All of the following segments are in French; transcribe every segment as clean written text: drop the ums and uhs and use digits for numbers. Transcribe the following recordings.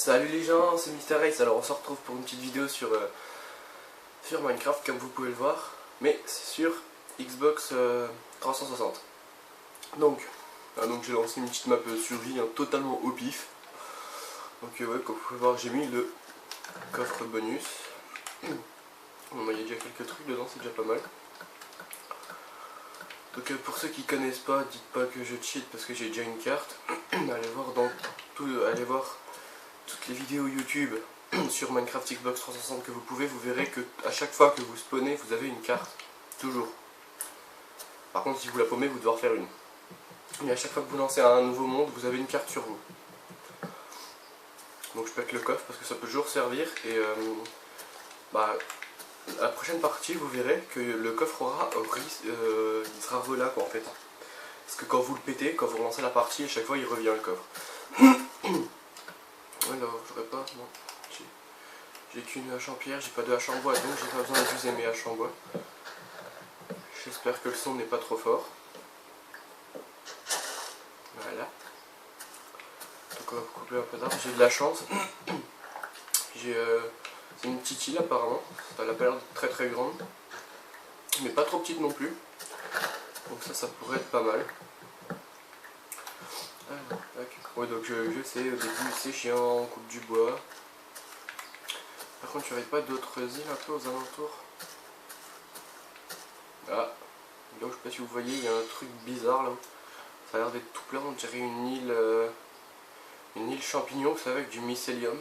Salut les gens, c'est Mister Ace. Alors on se retrouve pour une petite vidéo sur Minecraft comme vous pouvez le voir, mais c'est sur Xbox 360. Donc j'ai lancé une petite map survie totalement au pif. Donc ouais, comme vous pouvez voir, j'ai mis le coffre bonus. Bon, il y a déjà quelques trucs dedans, c'est déjà pas mal. Donc pour ceux qui connaissent pas, dites pas que je cheat parce que j'ai déjà une carte. Allez voir toutes les vidéos YouTube sur Minecraft Xbox 360 que vous pouvez, vous verrez que à chaque fois que vous spawnez, vous avez une carte. Toujours. Par contre, si vous la paumez, vous devez en faire une. Mais à chaque fois que vous lancez un nouveau monde, vous avez une carte sur vous. Donc je pète le coffre parce que ça peut toujours servir. Et la prochaine partie, vous verrez que le coffre il sera relâ quoi en fait. Parce que quand vous le pétez, quand vous relancez la partie, à chaque fois il revient le coffre. Alors, j'aurais pas. Non. J'ai qu'une hache en pierre, j'ai pas de hache en bois, donc j'ai pas besoin d'user mes haches en bois. J'espère que le son n'est pas trop fort. Voilà. Donc on va couper un peu d'arbre. J'ai de la chance. C'est une petite île apparemment. Elle a pas l'air très très grande. Mais pas trop petite non plus. Donc ça pourrait être pas mal. Alors, ouais, donc je sais, au début c'est chiant, on coupe du bois. Par contre, il n'y aurait pas d'autres îles un peu aux alentours. Ah, donc je sais pas si vous voyez, il y a un truc bizarre là. Ça a l'air d'être tout plat, on dirait une île champignon, vous savez, avec du mycélium.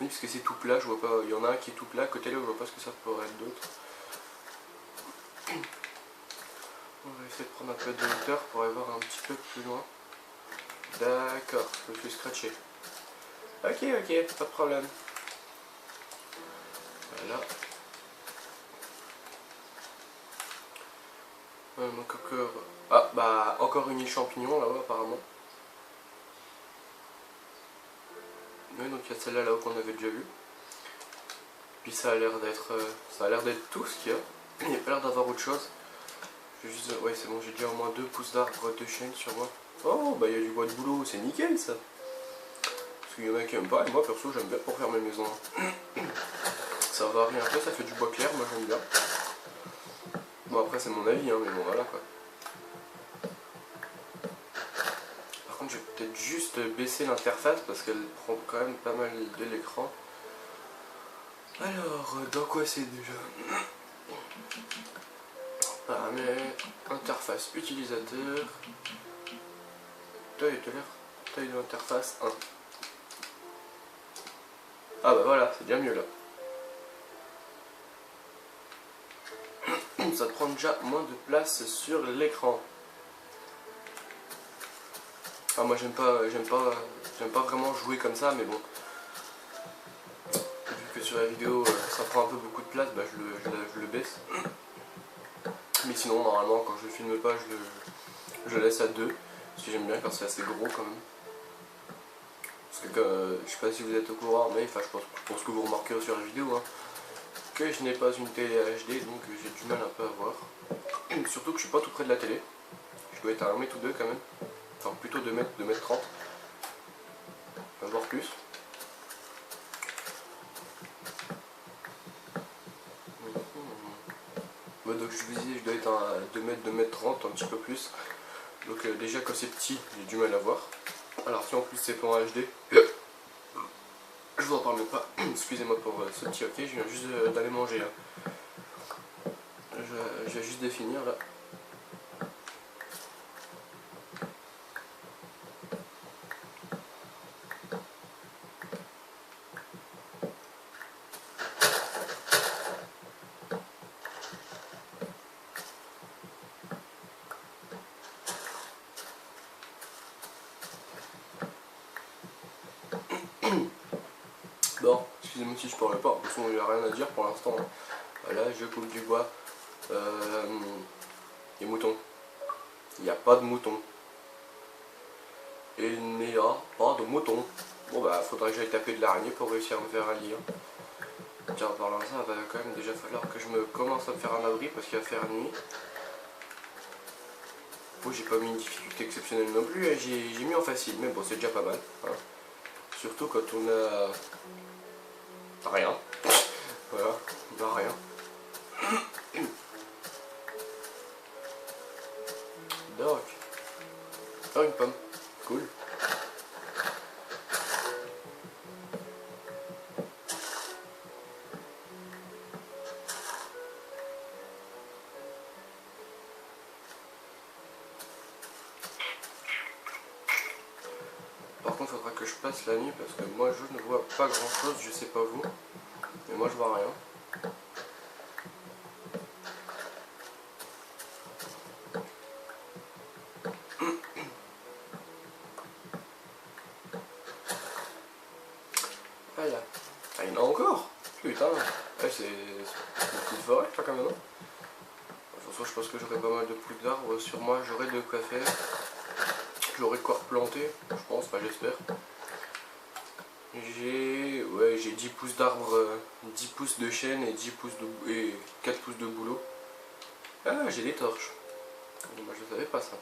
Oui, parce que c'est tout plat, je vois pas. Il y en a un qui est tout plat, à côté là, je vois pas ce que ça pourrait être d'autre. On va essayer de prendre un peu de hauteur pour aller voir un petit peu plus loin. D'accord, je me suis scratché. Ok, pas de problème. Voilà. Donc encore... Ah, bah encore une île champignon là-haut apparemment. Oui, donc il y a celle-là là-haut qu'on avait déjà vue. Puis ça a l'air d'être tout ce qu'il y a. Il n'y a pas l'air d'avoir autre chose. Ouais, c'est bon, j'ai déjà au moins 2 pousses d'arbre de chêne sur moi. Oh, bah il y a du bois de boulot, c'est nickel ça. Parce qu'il y en a qui aiment pas, et moi perso j'aime bien pour faire mes maisons. Ça varie un peu, ça fait du bois clair, moi j'aime bien. Bon après c'est mon avis, mais bon voilà quoi. Par contre je vais peut-être juste baisser l'interface parce qu'elle prend quand même pas mal de l'écran. Alors, dans quoi c'est déjà? Paramètres, interface utilisateur, taille de l'interface 1. Ah bah voilà, c'est bien mieux là. Ça te prend déjà moins de place sur l'écran. Ah moi j'aime pas vraiment jouer comme ça, mais bon. Vu que sur la vidéo ça prend un peu beaucoup de place, bah je le baisse. Mais sinon normalement quand je filme pas je laisse à 2. Parce que j'aime bien quand c'est assez gros quand même. Parce que je sais pas si vous êtes au courant, mais enfin je pense que vous remarquerez sur la vidéo que je n'ai pas une télé HD, donc j'ai du mal un peu à voir. Surtout que je suis pas tout près de la télé. Je dois être à 1 mètre ou 2 quand même. Enfin plutôt 2 mètres, 2 mètres 30. Voire plus. Ouais, donc je vous disais, je dois être à 2 mètres, 2 mètres 30, un petit peu plus. Donc déjà quand c'est petit, j'ai du mal à voir. Alors si en plus c'est pas en HD, je vous en parle même pas. Excusez-moi pour ce petit ok, je viens juste d'aller manger là. Je viens juste de finir là. Bon, excusez-moi si je parle pas, de toute façon il n'y a rien à dire pour l'instant. Voilà, je coupe du bois. Les moutons. Il n'y a pas de moutons. Il n'y a pas de moutons. Bon bah faudrait que j'aille taper de l'araignée pour réussir à me faire un lit. Tiens, en parlant de ça, il va quand même déjà falloir que je me commence à me faire un abri parce qu'il va faire nuit. Bon, j'ai pas mis une difficulté exceptionnelle non plus, j'ai mis en facile, mais bon c'est déjà pas mal. Surtout quand on a rien. Voilà, on a rien. Donc, oh, une pomme, cool. Par contre, il faudra que je passe la nuit parce que moi je ne vois pas grand chose, je sais pas vous, mais moi je vois rien. Voilà. Ah, il y en a encore. Putain, ouais, c'est une petite forêt là quand même. De toute façon, je pense que j'aurai pas mal de pluies d'arbres sur moi, j'aurai de quoi faire. J'aurai quoi replanter, je pense, enfin j'espère. J'ai 10 pouces d'arbres, 10 pouces de chêne et 10 pouces de et 4 pouces de bouleau. Ah, j'ai des torches. Moi je savais pas ça.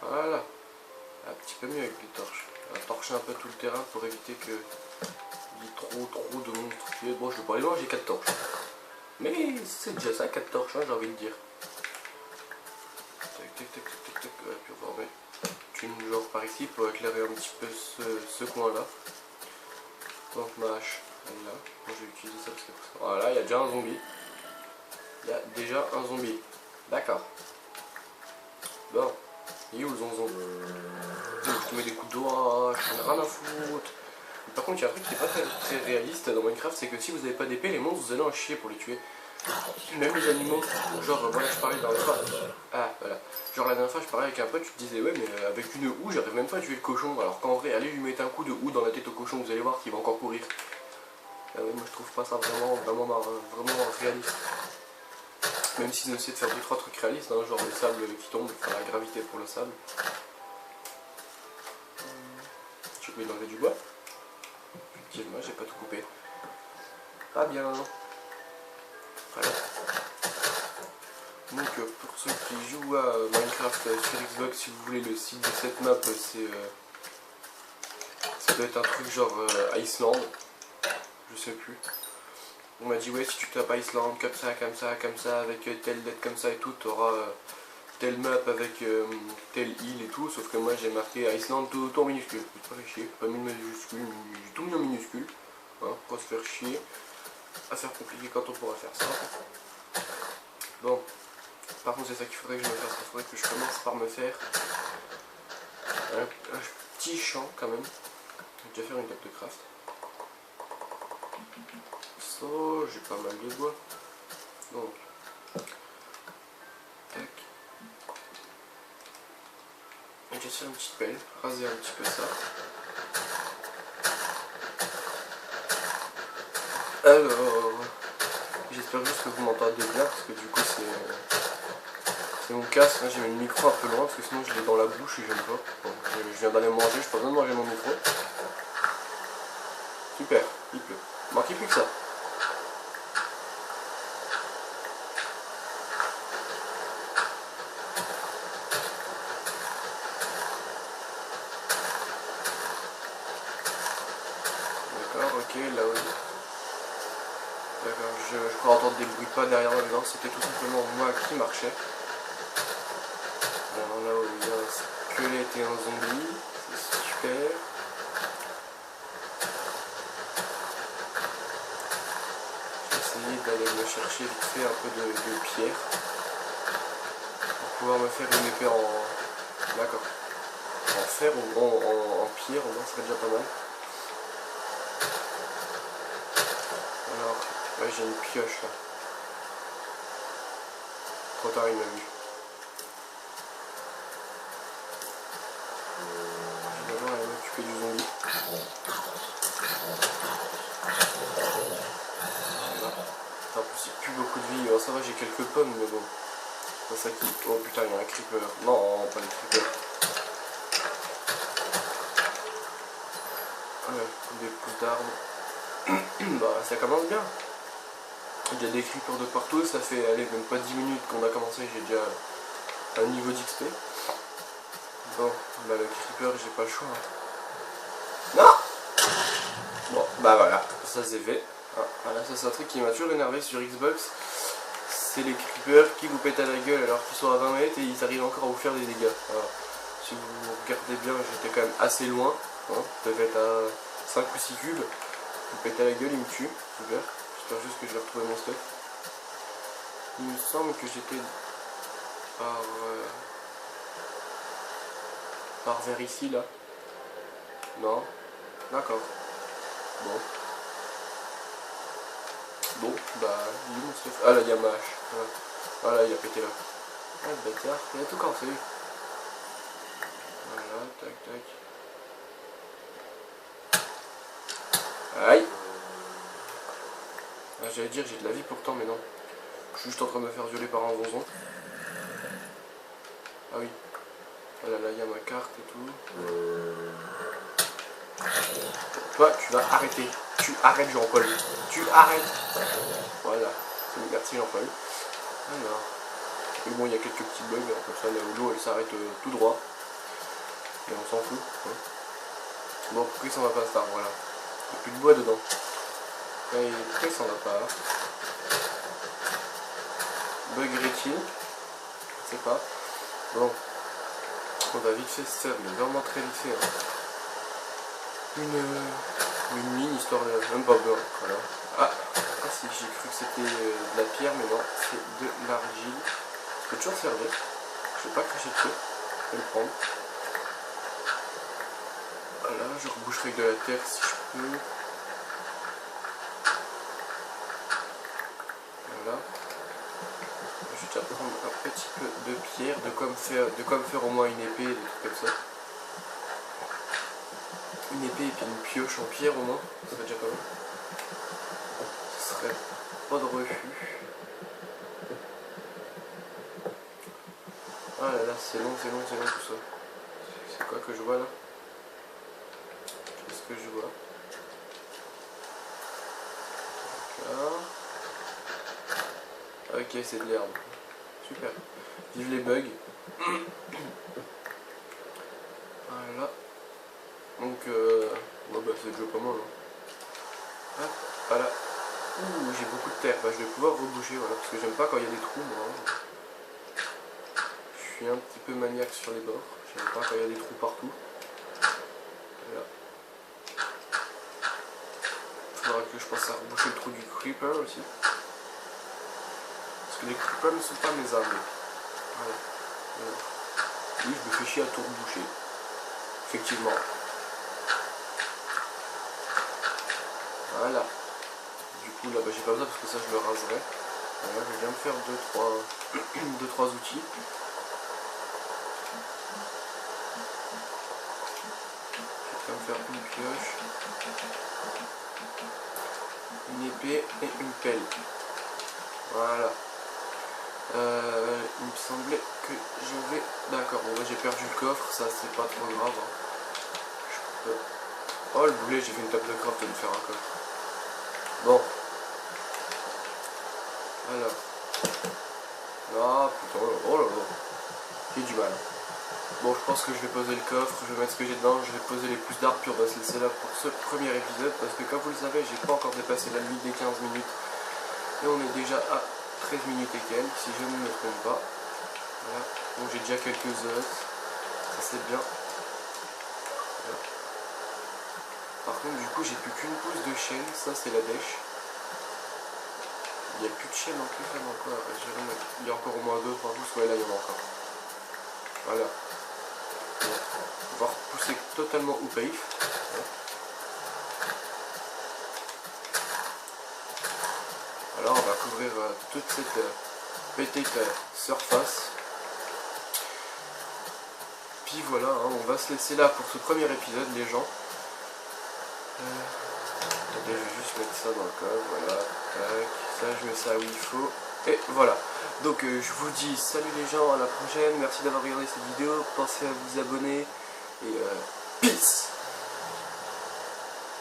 Voilà. Un petit peu mieux avec les torches. On va torcher un peu tout le terrain pour éviter que il y ait trop de monstres. Bon, je vais pas aller loin, j'ai 4 torches. Mais c'est déjà ça, 4 torches, hein, j'ai envie de dire. Tac, tac, tac, tac, tac, tac. Ouais, puis on va remettre une genre par ici pour éclairer un petit peu ce coin-là. Donc ma hache, elle est là. Moi, je vais utiliser ça parce que... Voilà, il y a déjà un zombie. Il y a déjà un zombie. D'accord. Bon. Il est où le zonzon? Je te mets des coups de doigts, je n'ai rien à foutre. Par contre, il y a un truc qui n'est pas très réaliste dans Minecraft, c'est que si vous n'avez pas d'épée, les monstres, vous allez en chier pour les tuer. Même les animaux, genre, voilà, je parlais dans la fois. Ah, voilà. Genre, la dernière fois, je parlais avec un pote, tu te disais, ouais, mais avec une houe, j'arrive même pas à tuer le cochon. Alors qu'en vrai, allez lui mettre un coup de houe dans la tête au cochon, vous allez voir qu'il va encore courir. Ah ouais, moi, je trouve pas ça vraiment réaliste. Même s'ils essaient de faire 2-3 trucs réalistes, hein, genre le sable qui tombe, enfin la gravité pour le sable. J'ai oublié d'enlever du bois. Effectivement, j'ai pas tout coupé. Pas bien. Voilà. Donc pour ceux qui jouent à Minecraft sur Xbox, si vous voulez le site de cette map, ça doit être un truc genre Iceland. Je sais plus. On m'a dit ouais, si tu tapes Iceland comme ça, avec telle lettre comme ça et tout, t'auras telle map avec telle île et tout, sauf que moi j'ai marqué Iceland tout en minuscule. Pas fait chier, pas mis de majuscule, j'ai tout mis en minuscule. Hein, pourquoi se faire chier à faire compliqué quand on pourra faire ça. Bon, par contre c'est ça qu'il faudrait que je me fasse, il faudrait que je commence par me faire un petit champ quand même. Je vais déjà faire une table de craft. Ça, j'ai pas mal de bois. Donc, tac. Je vais faire une petite pelle, raser un petit peu ça. Alors, j'espère juste que vous m'entendez bien parce que du coup c'est mon casque, hein, j'ai mis le micro un peu loin parce que sinon je l'ai dans la bouche et j'aime pas. Bon, je viens d'aller manger, je peux bien manger mon micro. Super, il pleut. Il manquait plus que ça. D'accord, ok, là oui. D'accord, je crois entendre des bruits pas derrière moi, non, c'était tout simplement moi qui marchais. Alors là où il y a un squelette et un zombie, c'est super. Je vais essayer d'aller me chercher vite fait un peu de pierre pour pouvoir me faire une épée en... D'accord. En fer ou en pierre, au moins ça serait déjà pas mal. Alors, ouais, j'ai une pioche là. Trop tard il m'a vu. Je vais d'abord aller m'occuper du zombie. Voilà. En plus il pue beaucoup de vie. Alors, ça va, j'ai quelques pommes mais bon. C'est ça qui... Oh putain, il y a un creeper. Non, pas les creepers. Des pousses d'arbres. Bah ça commence bien. Il y a des creepers de partout, ça fait allez, même pas 10 minutes qu'on a commencé, j'ai déjà un niveau d'XP. Bon, bah le creeper, j'ai pas le choix. Hein. Non. Bon, bah voilà, ça c'est fait. Ah, voilà, ça c'est un truc qui m'a toujours énervé sur Xbox. C'est les creepers qui vous pètent à la gueule alors qu'ils sont à 20 mètres et ils arrivent encore à vous faire des dégâts. Alors, si vous regardez bien, j'étais quand même assez loin. Hein, peut-être à 5 ou 6 cubes. Ils me pètent à la gueule, ils me tuent. Super. J'espère juste que je vais retrouver mon stuff. Il me semble que j'étais par vers ici là. Non. D'accord. Bon. Bon, bah, il est mon stuff. Ah là, il y a ma hache. Voilà. Voilà, il a pété là. Ah, le bâtard, il a tout cassé. Voilà, tac, tac. Aïe. Ah, j'allais dire, j'ai de la vie pourtant, mais non. Je suis juste en train de me faire violer par un bonzon. Ah oui. Ah là, là, il y a ma carte et tout. Toi, tu vas arrêter. Tu arrêtes, Jean-Paul. Tu arrêtes. Voilà. Merci, Jean-Paul. Alors. Mais bon, il y a quelques petits bugs, hein, comme ça, là où l'eau elle s'arrête tout droit. Et on s'en fout. Hein. Bon, pourquoi il s'en va pas cet arbre là? Il n'y a plus de bois dedans. Et pourquoi il s'en va pas? Buggerait-il? Je sais pas. Bon. On va vite fait se faire, mais vraiment très vite fait. Hein. Une mine histoire de. Même pas besoin. Voilà. Ah si, j'ai cru que c'était de la pierre, mais non, c'est de l'argile. Ça peut toujours servir. Je vais pas cracher dessus. Je vais le prendre. Voilà, je reboucherai de la terre si je peux. Voilà. Je vais déjà prendre un petit peu de pierre, de quoi me faire au moins une épée, des trucs comme ça. Une épée et puis une pioche en pierre au moins, ça serait déjà pas mal. Ce serait pas de refus. Ah là là, c'est long tout ça. C'est quoi que je vois là? Qu'est-ce que je vois? D'accord. Ok, c'est de l'herbe. Super. Vive les bugs. Voilà. Donc, bon, bah, c'est déjà pas mal. Hein. Hop, voilà. Ouh, j'ai beaucoup de terre. Bah, je vais pouvoir reboucher, voilà, parce que j'aime pas quand il y a des trous, moi. Je suis un petit peu maniaque sur les bords. J'aime pas quand il y a des trous partout. Voilà. Il faudra que je pense à reboucher le trou du creeper aussi. Parce que les creepers ne sont pas mes amis. Voilà. Voilà. Oui, je me fais chier à tout reboucher. Effectivement. Voilà. Du coup, là, bah, j'ai pas besoin parce que ça, je le raserai. Voilà, je viens de faire 2-3 outils. Je vais me faire une pioche, une épée et une pelle. Voilà. Il me semblait que je vais... D'accord, bon, j'ai perdu le coffre, ça c'est pas trop grave. Hein. Oh le boulet, j'ai fait une table de craft de me faire un coffre. Bon. Alors. Ah putain, oh là là. J'ai du mal. Bon, je pense que je vais poser le coffre, je vais mettre ce que j'ai dedans, je vais poser les pousses d'arbre, puis on va se laisser là pour ce premier épisode, parce que comme vous le savez, j'ai pas encore dépassé la limite des 15 minutes. Et on est déjà à 13 minutes et quelques, si je ne me trompe pas. Voilà. Donc j'ai déjà quelques os, ça c'est bien. Voilà. Par contre, du coup, j'ai plus qu'une pousse de chaîne, ça c'est la dèche. Il n'y a plus de chaîne en plus, là encore. Il y a encore au moins 2, 3 pouces, ouais, là il y en a encore. Voilà. On va repousser totalement au paif. Alors on va couvrir toute cette petite surface. Puis voilà, hein, on va se laisser là pour ce premier épisode les gens. Attendez, je vais juste mettre ça dans le coffre, voilà, tac, ça je mets ça où il faut. Et voilà, donc je vous dis salut les gens, à la prochaine, merci d'avoir regardé cette vidéo, pensez à vous abonner et peace.